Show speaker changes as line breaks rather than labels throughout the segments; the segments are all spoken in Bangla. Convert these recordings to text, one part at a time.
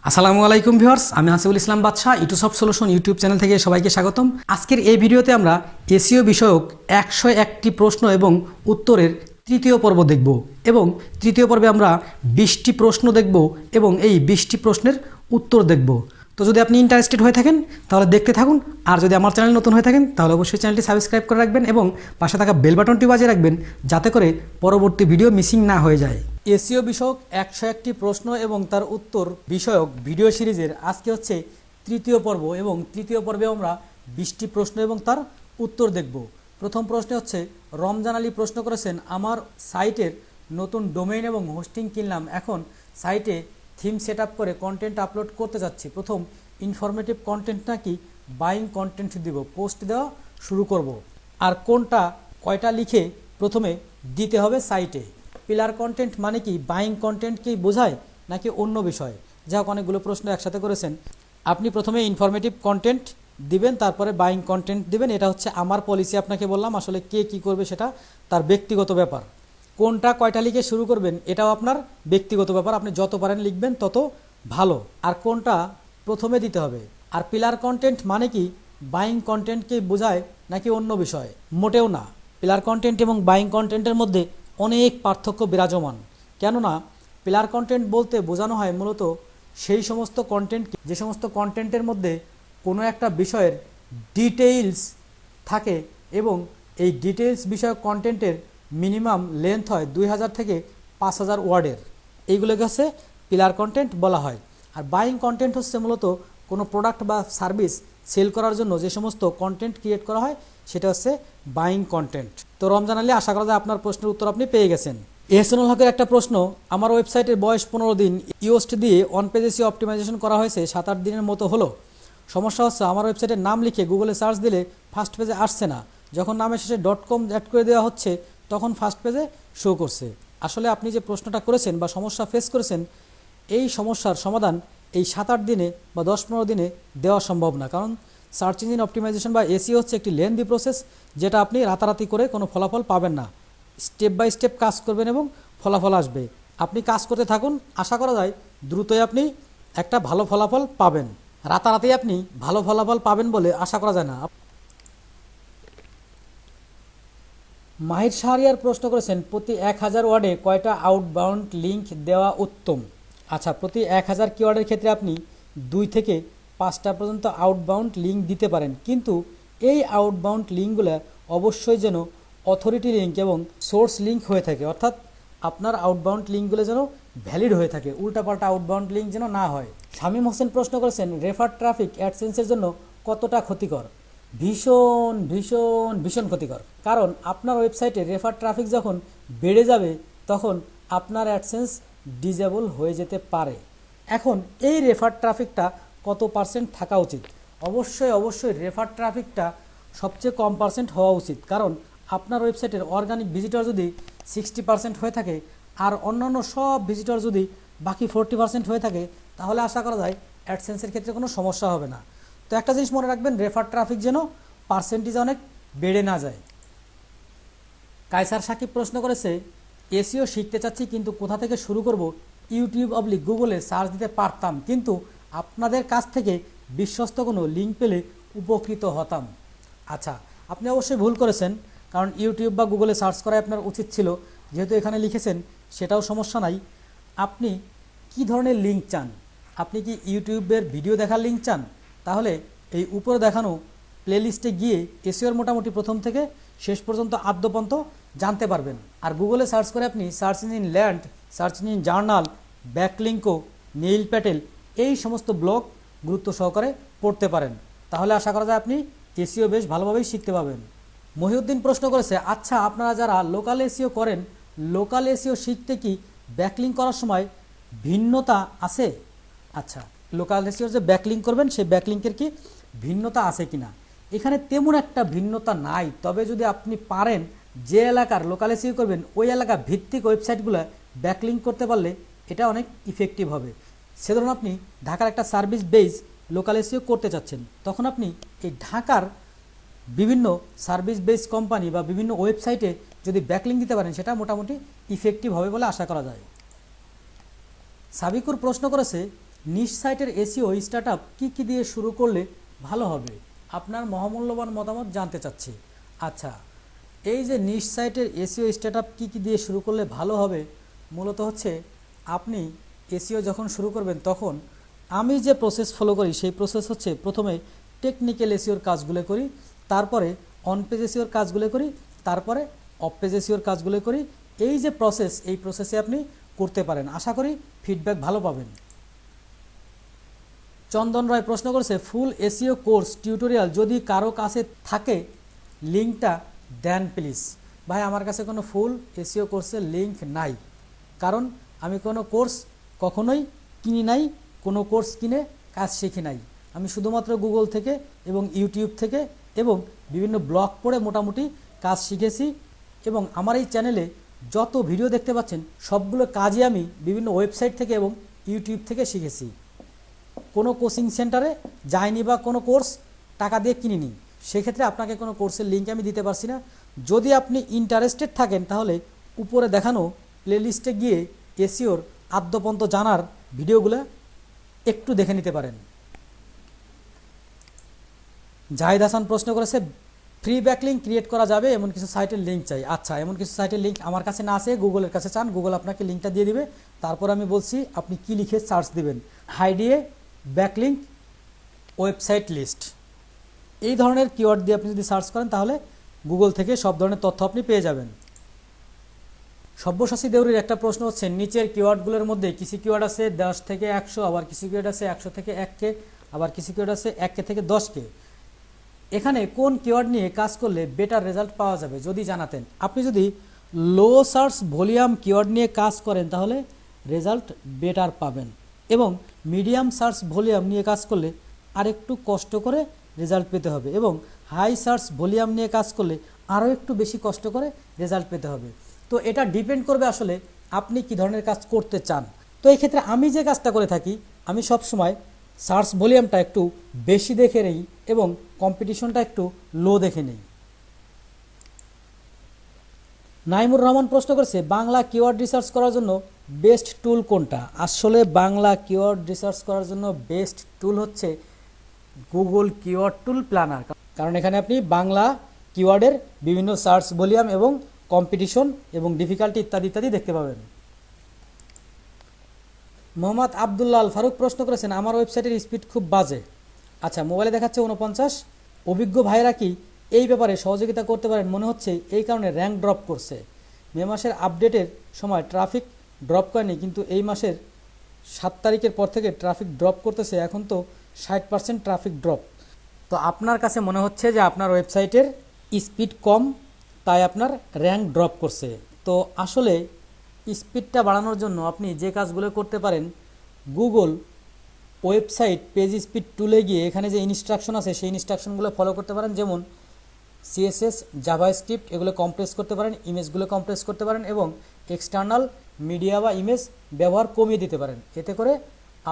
আসসালামু আলাইকুম ভিউয়ার্স, আমি হাসিবুল ইসলাম বাদশা E2Soft সলিউশন ইউটিউব চ্যানেল থেকে সবাইকে স্বাগতম। আজকের এই ভিডিওতে আমরা এসইও বিষয়ক 101টি প্রশ্ন এবং উত্তরের তৃতীয় পর্ব দেখব এবং তৃতীয় পর্বে আমরা 20টি প্রশ্ন দেখব এবং এই 20টি প্রশ্নের উত্তর দেখব। তো যদি আপনি ইন্টারেস্টেড হয়ে থাকেন তাহলে দেখতে থাকুন, আর যদি আমার চ্যানেল নতুন হয়ে থাকেন তাহলে অবশ্যই চ্যানেলটি সাবস্ক্রাইব করে রাখবেন এবং পাশে থাকা বেল বাটনটি বাজিয়ে রাখবেন যাতে করে পরবর্তী ভিডিও মিসিং না হয়ে যায়। এসইও বিষয়ক 101টি প্রশ্ন এবং তার উত্তর বিষয়ক ভিডিও সিরিজের আজকে হচ্ছে তৃতীয় পর্ব এবং তৃতীয় পর্বে আমরা 20টি প্রশ্ন এবং তার উত্তর দেখব। প্রথম প্রশ্ন হচ্ছে রমজান আলী প্রশ্ন করেছেন, আমার সাইটের নতুন ডোমেইন এবং হোস্টিং কিনলাম, এখন সাইটে থিম সেট আপ করে কন্টেন্ট আপলোড করতে যাচ্ছি, প্রথম ইনফরমেটিভ কন্টেন্ট নাকি বাইং কন্টেন্ট দিব, পোস্ট দেওয়া শুরু করব, আর কোনটা কয়টা লিখে প্রথমে দিতে হবে সাইটে? পিলার কন্টেন্ট মানে কি বাইং কন্টেন্টকেই বোঝায় নাকি অন্য বিষয়? যা হোক, অনেকগুলো প্রশ্ন একসাথে করেছেন। আপনি প্রথমে ইনফরমেটিভ কন্টেন্ট দিবেন, তারপরে বাইং কন্টেন্ট দিবেন। এটা হচ্ছে আমার পলিসি, আপনাকে বললাম। আসলে কে কি করবে সেটা তার ব্যক্তিগত ব্যাপার। কোনটা কয়টা লিখে শুরু করবেন এটাও আপনার ব্যক্তিগত ব্যাপার, আপনি যত পারেন লিখবেন তত ভালো। আর কোনটা প্রথমে দিতে হবে। আর পিলার কন্টেন্ট মানে কি বাইং কন্টেন্টকেই বোঝায় নাকি অন্য বিষয়? মোটেও না। পিলার কন্টেন্ট এবং বাইং কন্টেন্টের মধ্যে অনেক পার্থক্য বিরাজমান। কেননা পিলার কন্টেন্ট বলতে বোঝানো হয় মূলত সেই সমস্ত কন্টেন্ট, যে সমস্ত কন্টেন্টের মধ্যে কোনো একটা বিষয়ের ডিটেইলস থাকে এবং এই ডিটেইলস বিষয়ক কন্টেন্টের মিনিমাম লেন্থ হয় 2000 থেকে 5000 ওয়ার্ডের। এইগুলোকে হচ্ছে পিলার কন্টেন্ট বলা হয়। আর বাইং কন্টেন্ট হচ্ছে মূলত কোনো প্রোডাক্ট বা সার্ভিস সেল করার জন্য যে সমস্ত কন্টেন্ট ক্রিয়েট করা হয় সেটা হচ্ছে বাইং কন্টেন্ট। তো রমজান আলী, আশা করা যায় আপনার প্রশ্নের উত্তর আপনি পেয়ে গেছেন। এহসানুল হকের একটা প্রশ্ন, আমার ওয়েবসাইটের বয়স 15 দিন, ইওস্ট দিয়ে অন পেজ এসইও অপটিমাইজেশন করা হয়েছে, 7-8 দিনের মতো হলো। সমস্যা হচ্ছে আমার ওয়েবসাইটের নাম লিখে গুগলে সার্চ দিলে ফার্স্ট পেজে আসছে না, যখন নামের শেষে .com অ্যাড করে দেওয়া হচ্ছে তখন ফার্স্ট পেজে শো করছে। আসলে আপনি যে প্রশ্নটা করেছেন বা সমস্যা ফেস করেছেন, এই সমস্যার সমাধান এই 7-8 দিনে বা 10-15 দিনে দেওয়া সম্ভব না। কারণ সার্চ ইঞ্জিন অপটিমাইজেশন বা এসইও হচ্ছে একটি লেন্দি প্রসেস, যেটা আপনি রাতারাতি করে কোনো ফলাফল পাবেন না। স্টেপ বাই স্টেপ কাজ করবেন এবং ফলাফল আসবে। আপনি কাজ করতে থাকুন, আশা করা যায় দ্রুতই আপনি একটা ভালো ফলাফল পাবেন। রাতারাতি আপনি ভালো ফলাফল পাবেন বলে আশা করা যায় না। মাহির শাহরিয়ার প্রশ্ন করেছেন, প্রতি 1000 ওয়ার্ডে কয়টা আউটবাউন্ড লিঙ্ক দেওয়া উত্তম? আচ্ছা, প্রতি 1000 কিওয়ার্ডের ক্ষেত্রে আপনি 2 থেকে 5টা পর্যন্ত আউটবাউন্ড লিঙ্ক দিতে পারেন, কিন্তু এই আউটবাউন্ড লিঙ্কগুলো অবশ্যই যেন অথরিটি লিঙ্ক এবং সোর্স লিঙ্ক হয়ে থাকে, অর্থাৎ আপনার আউটবাউন্ড লিঙ্কগুলো যেন ভ্যালিড হয়ে থাকে, উল্টাপাল্টা আউটবাউন্ড লিঙ্ক যেন না হয়। শামীম হোসেন প্রশ্ন করেছেন, রেফার ট্রাফিক অ্যাডসেন্সের জন্য কতটা ক্ষতিকর? ভীষণ ভীষণ ভীষণ ক্ষতিকর। কারণ আপনার ওয়েবসাইটে রেফার ট্রাফিক যখন বেড়ে যাবে তখন আপনার অ্যাডসেন্স ডিজেবল হয়ে যেতে পারে। এখন এই রেফার ট্রাফিকটা কত পার্সেন্ট থাকা উচিত? অবশ্যই রেফার ট্রাফিকটা সবচেয়ে কম পার্সেন্ট হওয়া উচিত। কারণ আপনার ওয়েবসাইটের অর্গানিক ভিজিটর যদি 60% হয়ে থাকে আর অন্যান্য সব ভিজিটর যদি বাকি 40% হয়ে থাকে, তাহলে আশা করা যায় অ্যাডসেন্সের ক্ষেত্রে কোনো সমস্যা হবে না। তো একটা জিনিস মনে রাখবেন, রেফার ট্রাফিক যেন পার্সেন্টেজ অনেক বেড়ে না যায়। কায়সার সাকিব প্রশ্ন করেছে, এসইও শিখতে চাচ্ছি কিন্তু কোথা থেকে শুরু করব? ইউটিউব অবলিক গুগলে সার্চ দিতে পারতাম, কিন্তু আপনাদের কাছ থেকে বিশ্বস্ত কোনো লিঙ্ক পেলে উপকৃত হতাম। আচ্ছা, আপনি অবশ্যই ভুল করেছেন, কারণ ইউটিউব বা গুগলে সার্চ করাই আপনার উচিত ছিল। যেহেতু এখানে লিখেছেন সেটাও সমস্যা নাই। আপনি কি ধরনের লিঙ্ক চান? আপনি কি ইউটিউবের ভিডিও দেখার লিঙ্ক চান? তাহলে এই উপরে দেখানো প্লেলিস্টে গিয়ে এসইওর মোটামুটি প্রথম থেকে শেষ পর্যন্ত আদ্যপন্ত জানতে পারবেন। আর গুগলে সার্চ করে আপনি Search Engine Land, Search Engine Journal, Backlinko, Neil Patel, এই সমস্ত ব্লগ গুরুত্ব সহকারে পড়তে পারেন। তাহলে আশা করা যায় আপনি এসইও বেশ ভালোভাবেই শিখতে পাবেন। মহিউদ্দিন প্রশ্ন করেছে, আচ্ছা আপনারা যারা লোকাল এসইও করেন, লোকাল এসইও শিখতে কি ব্যাকলিঙ্ক করার সময় ভিন্নতা আছে? আচ্ছা, লোকাল এসইওর যে ব্যাকলিঙ্ক করবেন সেই ব্যাকলিঙ্কের কি ভিন্নতা আছে কিনা? এখানে তেমন একটা ভিন্নতা নাই। তবে যদি আপনি পারেন যে এলাকার লোকাল এসইও করবেন ওই এলাকা ভিত্তিক ওয়েবসাইটগুলো ব্যাকলিঙ্ক করতে পারলে এটা অনেক ইফেক্টিভ হবে। সে ধরুন আপনি ঢাকার একটা সার্ভিস বেস লোকাল এসইও করতে চাচ্ছেন, তখন আপনি এই ঢাকার বিভিন্ন সার্ভিস বেস কোম্পানি বা বিভিন্ন ওয়েবসাইটে যদি ব্যাকলিঙ্ক দিতে পারেন সেটা মোটামুটি ইফেক্টিভ হবে বলে আশা করা যায়। সাবিকুর প্রশ্ন করেছে, নিশ সাইটের এসইও স্টার্টআপ কী দিয়ে শুরু করলে ভালো হবে? আপনার মহামূল্যবান মতামত জানতে চাচ্ছি। আচ্ছা, এই যে নিশ সাইটের এসইও স্টার্টআপ কী দিয়ে শুরু করলে ভালো হবে, মূলত হচ্ছে আপনি এসইও যখন শুরু করবেন তখন আমি যে প্রসেস ফলো করি সেই প্রসেস হচ্ছে প্রথমে টেকনিক্যাল এসইওর কাজগুলো করি, তারপরে অন পেজ এসইওর কাজগুলো করি, তারপরে অফ পেজ এসইওর কাজগুলো করি। এই যে প্রসেস, এই প্রসেসে আপনি করতে পারেন, আশা করি ফিডব্যাক ভালো পাবেন। চন্দন রায় প্রশ্ন করেছে, ফুল এসইও কোর্স টিউটোরিয়াল যদি কারো কাছে থাকে লিঙ্কটা দেন প্লিজ। ভাই, আমার কাছে কোনো ফুল এসইও কোর্সের লিঙ্ক নাই, কারণ আমি কোনো কোর্স কখনোই কিনি নাই, কোনো কোর্স কিনে কাজ শিখি নাই। আমি শুধুমাত্র গুগল থেকে এবং ইউটিউব থেকে এবং বিভিন্ন ব্লগ পড়ে মোটামুটি কাজ শিখেছি। এবং আমার এই চ্যানেলে যত ভিডিও দেখতে পাচ্ছেন সবগুলো কাজই আমি বিভিন্ন ওয়েবসাইট থেকে এবং ইউটিউব থেকে শিখেছি। কোনো কোচিং সেন্টারে যাইনি বা কোনো কোর্স টাকা দিয়ে কিনিনি। সেক্ষেত্রে আপনাকে কোনো কোর্সের লিঙ্ক আমি দিতে পারছি না। যদি আপনি ইন্টারেস্টেড থাকেন তাহলে উপরে দেখানো প্লেলিস্টে গিয়ে এসইওর আদ্যপন্ত জানার ভিডিওগুলো একটু দেখে নিতে পারেন। জাহিদ হাসান প্রশ্ন করেছে, ফ্রি ব্যাকলিঙ্ক ক্রিয়েট করা যাবে এমন কিছু সাইটের লিঙ্ক চাই। আচ্ছা, এমন কিছু সাইটের লিঙ্ক আমার কাছে না আছে, গুগলের কাছে চান, গুগল আপনাকে লিঙ্কটা দিয়ে দিবে। তারপর আমি বলছি আপনি কি লিখে সার্চ দিবেন, হাইডিয়ে ব্যাকলিঙ্ক ওয়েবসাইট লিস্ট, এই ধরনের কিওয়ার্ড দিয়ে আপনি যদি সার্চ করেন তাহলে গুগল থেকে সব ধরনের তথ্য আপনি পেয়ে যাবেন। সব্যসাচী দেউরির একটা প্রশ্ন হচ্ছে, নিচের কিওয়ার্ডগুলোর মধ্যে কিছু কিওয়ার্ড আছে 10 থেকে 100, আবার কিছু কিওয়ার্ড আছে 100 থেকে 1K, আবার কিছু কিওয়ার্ড আছে 1K থেকে 10K। এখানে কোন কিওয়ার্ড নিয়ে কাজ করলে বেটার রেজাল্ট পাওয়া যাবে যদি জানাতেন। আপনি যদি লো সার্চ ভলিউম কিওয়ার্ড নিয়ে কাজ করেন তাহলে রেজাল্ট বেটার পাবেন, এবং মিডিয়াম সার্চ ভলিউম নিয়ে কাজ করলে আরেকটু কষ্ট করে রেজাল্ট পেতে হবে, এবং হাই সার্চ ভলিউম নিয়ে কাজ করলে আরও একটু বেশি কষ্ট করে রেজাল্ট পেতে হবে। তো এটা ডিপেন্ড করবে আসলে আপনি কি ধরনের কাজ করতে চান। তো এই ক্ষেত্রে আমি যে কাজটা করে থাকি, আমি সব সময় সার্চ ভলিউমটা একটু বেশি দেখে নেই এবং কম্পিটিশনটা একটু লো দেখে নেই। নাইমুর রহমান প্রশ্ন করেছে, বাংলা কিওয়ার্ড রিসার্চ করার জন্য বেস্ট টুল কোনটা? আসলে বাংলা কিওয়ার্ড রিসার্চ করার জন্য বেস্ট টুল হচ্ছে গুগল কিওয়ার্ড টুল প্ল্যানার, কারণ এখানে আপনি বাংলা কিওয়ার্ডের বিভিন্ন সার্চ ভলিউম এবং কম্পিটিশন এবং ডিফিকাল্টি ইত্যাদি ইত্যাদি দেখতে পাবেন। মোহাম্মদ আবদুল্লাহ আল ফারুক প্রশ্ন করেছেন, আমার ওয়েবসাইটের স্পিড খুব বাজে। আচ্ছা, মোবাইলে দেখাচ্ছে 49। অভিজ্ঞ ভাইরা কি এই ব্যাপারে সহযোগিতা করতে পারেন? মনে হচ্ছে এই কারণে র্যাঙ্ক ড্রপ করছে। মে মাসের আপডেটের সময় ট্রাফিক ড্রপ করেনি, কিন্তু এই মাসের 7 তারিখের পর থেকে ট্রাফিক ড্রপ করতেছে। এখন তো 60% ট্রাফিক ড্রপ। তো আপনার কাছে মনে হচ্ছে যে আপনার ওয়েবসাইটের স্পিড কম, তাই আপনার র্যাঙ্ক ড্রপ করছে। তো আসলে স্পিডটা বাড়ানোর জন্য আপনি যে কাজগুলো করতে পারেন, গুগল ওয়েবসাইট পেজ স্পিড টুলে গিয়ে এখানে যে ইনস্ট্রাকশন আছে সেই ইনস্ট্রাকশনগুলো ফলো করতে পারেন। যেমন সিএসএস, জাভাস্ক্রিপ্ট এগুলো কম্প্রেস করতে পারেন, ইমেজগুলো কম্প্রেস করতে পারেন এবং এক্সটার্নাল মিডিয়া বা ইমেজ ব্যবহার কমিয়ে দিতে পারেন। এতে করে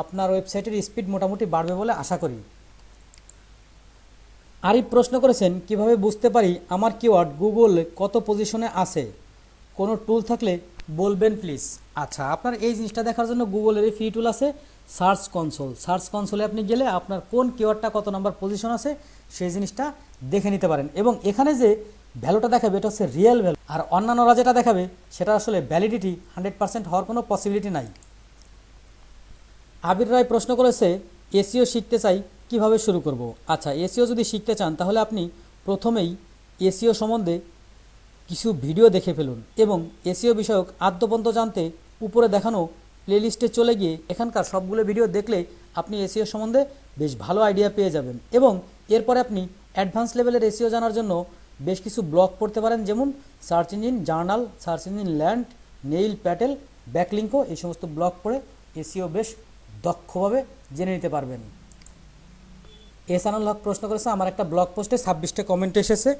আপনার ওয়েবসাইটের স্পিড মোটামুটি বাড়বে বলে আশা করি। আরিফ প্রশ্ন করেছেন, কিভাবে বুঝতে পারি আমার কিওয়ার্ড গুগলে কত পজিশনে আছে? কোনো টুল থাকলে বলবেন প্লিজ। আচ্ছা, আপনার এই জিনিসটা দেখার জন্য গুগলের ফ্রি টুল আছে সার্চ কনসোল। সার্চ কনসোলে আপনি গেলে আপনার কোন কিওয়ার্ডটা কত নাম্বার পজিশন আছে সেই জিনিসটা দেখে নিতে পারেন, এবং এখানে যে ভ্যালুটা দেখাবে এটা হচ্ছে রিয়েল ভ্যালু, আর অন্যান্যরা যেটা দেখাবে সেটা আসলে ভ্যালিডিটি 100% হওয়ার কোনো পসিবিলিটি নাই। আবির রায় প্রশ্ন করেছে, এসইও শিখতে চাই, কিভাবে শুরু করব? আচ্ছা, এসইও যদি শিখতে চান তাহলে আপনি প্রথমেই এসইও সম্বন্ধে কিছু ভিডিও দেখে ফেলুন, এবং এসইও বিষয়ক আদ্যপন্ত জানতে উপরে দেখানো প্লেলিস্টে চলে গিয়ে এখানকার সবগুলো ভিডিও দেখলে আপনি এসইও সম্বন্ধে বেশ ভালো আইডিয়া পেয়ে যাবেন। এবং এরপরে আপনি অ্যাডভান্স লেভেলের এসইও জানার জন্য বেশ কিছু ব্লগ পড়তে পারেন, যেমন Search Engine Journal, Search Engine Land, Neil Patel, Backlinko, এই সমস্ত ব্লগ পড়ে এসইও বেশ দক্ষভাবে জেনে নিতে পারবেন। এহসানুল হক প্রশ্ন করেছে, আমার একটা ব্লগ পোস্টে 26টা কমেন্ট এসেছে,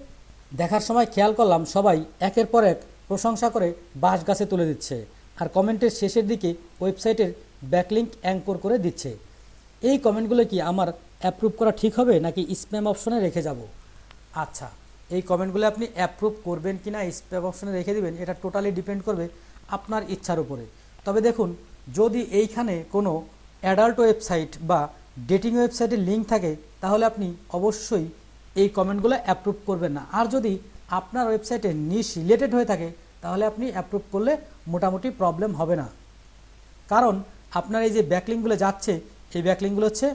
দেখার সময় খেয়াল করলাম সবাই একের পর এক প্রশংসা করে বাঁশ গাছে তুলে দিচ্ছে, আর কমেন্টের শেষের দিকে ওয়েবসাইটের ব্যাকলিঙ্ক অ্যাঙ্কর করে দিচ্ছে। এই কমেন্টগুলো কি আমার অ্যাপ্রুভ করা ঠিক হবে নাকি স্প্যাম অপশনে রেখে যাব? আচ্ছা, এই কমেন্টগুলো আপনি অ্যাপ্রুভ করবেন কি না স্প্যাম অপশনে রেখে দিবেন এটা টোটালি ডিপেন্ড করবে আপনার ইচ্ছার উপরে। তবে দেখুন, যদি এইখানে কোনো অ্যাডাল্ট ওয়েবসাইট বা ডেটিং ওয়েবসাইটের লিঙ্ক থাকে তাহলে আপনি অবশ্যই এই কমেন্টগুলো অ্যাপ্রুভ করবেন না। আর যদি আপনার ওয়েবসাইটে নিশ রিলেটেড হয়ে থাকে তাহলে আপনি অ্যাপ্রুভ করলে মোটামুটি প্রবলেম হবে না, কারণ আপনার এই যে ব্যাকলিঙ্কগুলো যাচ্ছে এই ব্যাকলিঙ্কগুলো হচ্ছে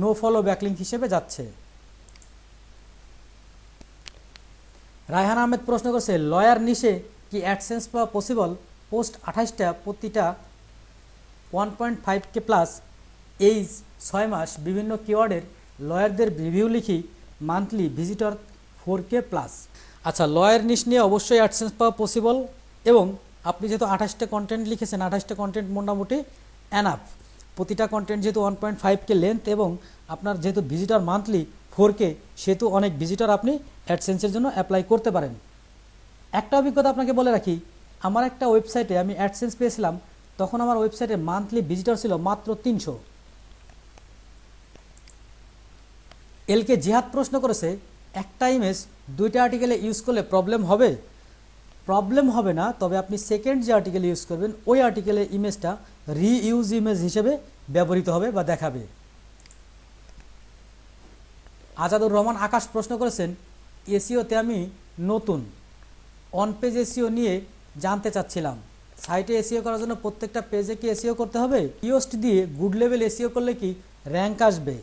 নো ফলো ব্যাকলিঙ্ক হিসেবে যাচ্ছে। রায়হান আহমেদ প্রশ্ন করছে, লয়ার নিশে কি অ্যাডসেন্স পাওয়া পসিবল? পোস্ট 28টা, প্রতিটা 1.5K প্লাস, এইজ 6 মাস, বিভিন্ন কিওয়ার্ডের লয়ারদের রিভিউ লিখি, মান্থলি ভিজিটর 4K প্লাস। আচ্ছা, লয়ার নিশ নিয়ে অবশ্যই অ্যাডসেন্স পাওয়া পসিবল, এবং আপনি যেহেতু 28টা কন্টেন্ট লিখেছেন, 28টা কন্টেন্ট মোটামুটি এনাফ। প্রতিটা কন্টেন্ট যেহেতু 1.5K লেন্থ এবং আপনার যেহেতু ভিজিটর মান্থলি 4K, সেহেতু অনেক ভিজিটর আপনি অ্যাডসেন্সের জন্য অ্যাপ্লাই করতে পারেন। একটা অভিজ্ঞতা আপনাকে বলে রাখি, আমার একটা ওয়েবসাইটে আমি অ্যাডসেন্স পেয়েছিলাম, তখন আমার ওয়েবসাইটে মান্থলি ভিজিটর ছিল মাত্র 300। এলকে জিহাদ প্রশ্ন করেছে, একটা ইমেজ 2টা আর্টিকেলে ইউজ করলে প্রবলেম হবে? প্রবলেম হবে না, তবে আপনি সেকেন্ড যে আর্টিকেল ইউজ করবেন ওই আর্টিকেলে ইমেজটা রিইউজ ইমেজ হিসেবে ব্যবহৃত হবে বা দেখাবে। আজাদুর রহমান আকাশ প্রশ্ন করেছেন, এসইওতে আমি নতুন, অন পেজ এসইও নিয়ে জানতে চাচ্ছিলাম। সাইটে এসইও করার জন্য প্রত্যেকটা পেজে কি এসইও করতে হবে? কিওস্ট দিয়ে গুড লেভেল এসইও করলে কি র্যাঙ্ক আসবে?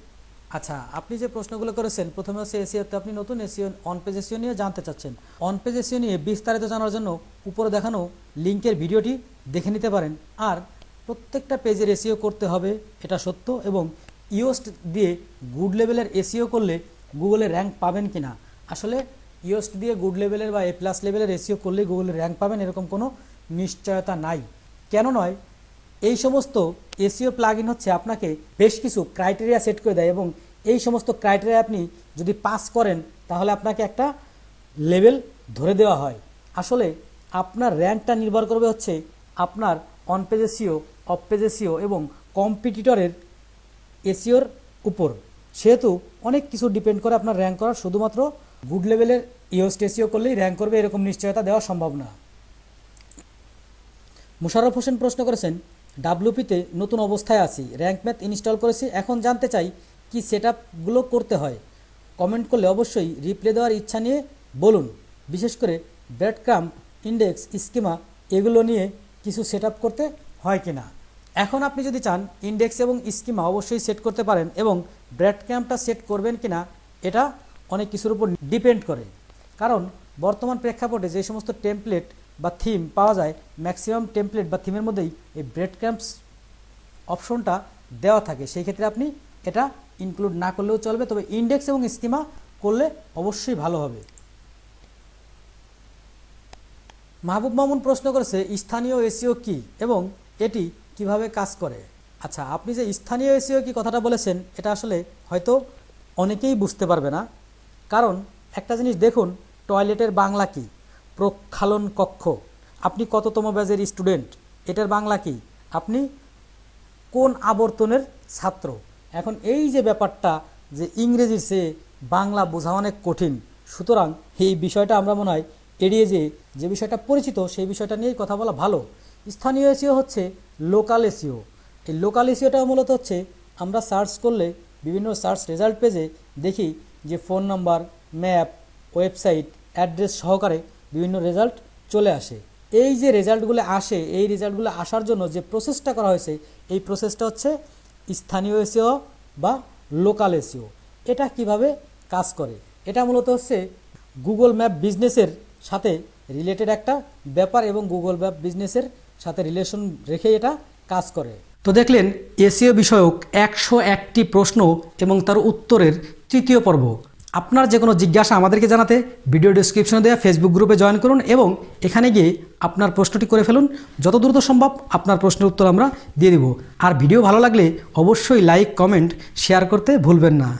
আচ্ছা, আপনি যে প্রশ্নগুলো করেছেন, প্রথমে হচ্ছে এসইওতে আপনি নতুন, এসইও অন পেজ এসইও নিয়ে জানতে চাচ্ছেন। অন পেজ এসইও নিয়ে বিস্তারিত জানার জন্য উপরে দেখানো লিঙ্কের ভিডিওটি দেখে নিতে পারেন। আর প্রত্যেকটা পেজের এসইও করতে হবে, এটা সত্য, এবং ইওস্ট দিয়ে গুড লেভেলের এসইও করলে গুগলে র্যাঙ্ক পাবেন কিনা, আসলে ইওস্ট দিয়ে গুড লেভেলের বা এ প্লাস লেভেলের এসইও করলে গুগলে র্যাঙ্ক পাবেন এরকম কোনো নিশ্চয়তা নাই। কেন নয়? এই সমস্ত এসইও প্লাগইন হচ্ছে আপনাকে বেশ কিছু ক্রাইটেরিয়া সেট করে দেয়, এবং এই সমস্ত ক্রাইটেরিয়া আপনি যদি পাস করেন তাহলে আপনাকে একটা লেভেল ধরে দেওয়া হয়। আসলে আপনার র্যাঙ্কটা নির্ভর করবে হচ্ছে আপনার on page SEO, of page SEO এবং কম্পিটিটরের এসইওর উপর। সেহেতু অনেক কিছু ডিপেন্ড করে আপনার র্যাঙ্ক করার। শুধুমাত্র গুড লেভেলের ইওস্ট এসইও করলেই র্যাঙ্ক করবে এরকম নিশ্চয়তা দেওয়া সম্ভব না। মুশাররফ হোসেন প্রশ্ন করেছেন, ডাব্লিউপিতে নতুন অবস্থায় আছি, র্যাঙ্ক ম্যাথ ইনস্টল করেছি, এখন জানতে চাই কি সেটআপগুলো করতে হয়। কমেন্ট করলে অবশ্যই রিপ্লাই দেওয়ার ইচ্ছা নিয়ে বলুন। বিশেষ করে ব্রেড ক্রাম্প, ইন্ডেক্স, স্কিমা এগুলো নিয়ে কিছু সেটআপ করতে হয় কিনা। এখন আপনি যদি চান ইন্ডেক্স এবং স্কিমা অবশ্যই সেট করতে পারেন, এবং ব্রেড ক্রাম্পটা সেট করবেন কিনা এটা অনেক কিছুর উপর ডিপেন্ড করে, কারণ বর্তমান প্রেক্ষাপটে যে সমস্ত টেমপ্লেট বা থিম পাওয়া যায়, ম্যাক্সিমাম টেমপ্লেট বা থিমের মধ্যেই এই ব্রেড ক্রাম্পস অপশনটা দেওয়া থাকে। সেই ক্ষেত্রে আপনি এটা ইনক্লুড না করলেও চলবে, তবে ইন্ডেক্স এবং স্কিমা করলে অবশ্যই ভালো হবে। মাহবুব মামুন প্রশ্ন করেছে, স্থানীয় এসইও কি এবং এটি কিভাবে কাজ করে? আচ্ছা, আপনি যে স্থানীয় এসইও কি কথাটা বলেছেন, এটা আসলে হয়তো অনেকেই বুঝতে পারবে না, কারণ একটা জিনিস দেখুন, টয়লেটের বাংলা কি? প্রক্ষালন কক্ষ। আপনি কততম ব্যাচের স্টুডেন্ট, এটার বাংলা কি? আপনি কোন আবর্তনের ছাত্র? এখন এই যে ব্যাপারটা, যে ইংরেজির চেয়ে বাংলা বোঝা অনেক কঠিন, সুতরাং এই বিষয়টা আমরা মনে হয় এড়িয়ে যে বিষয়টা পরিচিত সেই বিষয়টা নিয়েই কথা বলা ভালো। স্থানীয় এসইও হচ্ছে লোকাল এসইও। এই লোকাল এসইওটা মূলত হচ্ছে আমরা সার্চ করলে বিভিন্ন সার্চ রেজাল্ট পেজে দেখি যে phone number, map, website, address সহকারে বিভিন্ন রেজাল্ট চলে আসে। এই যে রেজাল্টগুলো আসে, এই রেজাল্টগুলো আসার জন্য যে প্রসেসটা করা হয়েছে, এই প্রসেসটা হচ্ছে স্থানীয় এসইও বা লোকাল এসইও। এটা কিভাবে কাজ করে? এটা মূলত হচ্ছে গুগল ম্যাপ বিজনেসের সাথে রিলেটেড একটা ব্যাপার, এবং গুগল ম্যাপ বিজনেসের সাথে রিলেশন রেখে এটা কাজ করে। তো দেখলেন এসইও বিষয়ক 101টি প্রশ্ন এবং তার উত্তরের তৃতীয় পর্ব। আপনার যে কোনো জিজ্ঞাসা আমাদেরকে জানাতে ভিডিও ডেসক্রিপশনে দেওয়া ফেসবুক গ্রুপে জয়েন করুন, এবং এখানে গিয়ে আপনার প্রশ্নটি করে ফেলুন। যত দ্রুত সম্ভব আপনার প্রশ্নের উত্তর আমরা দিয়ে দেব। আর ভিডিও ভালো লাগলে অবশ্যই লাইক, কমেন্ট, শেয়ার করতে ভুলবেন না।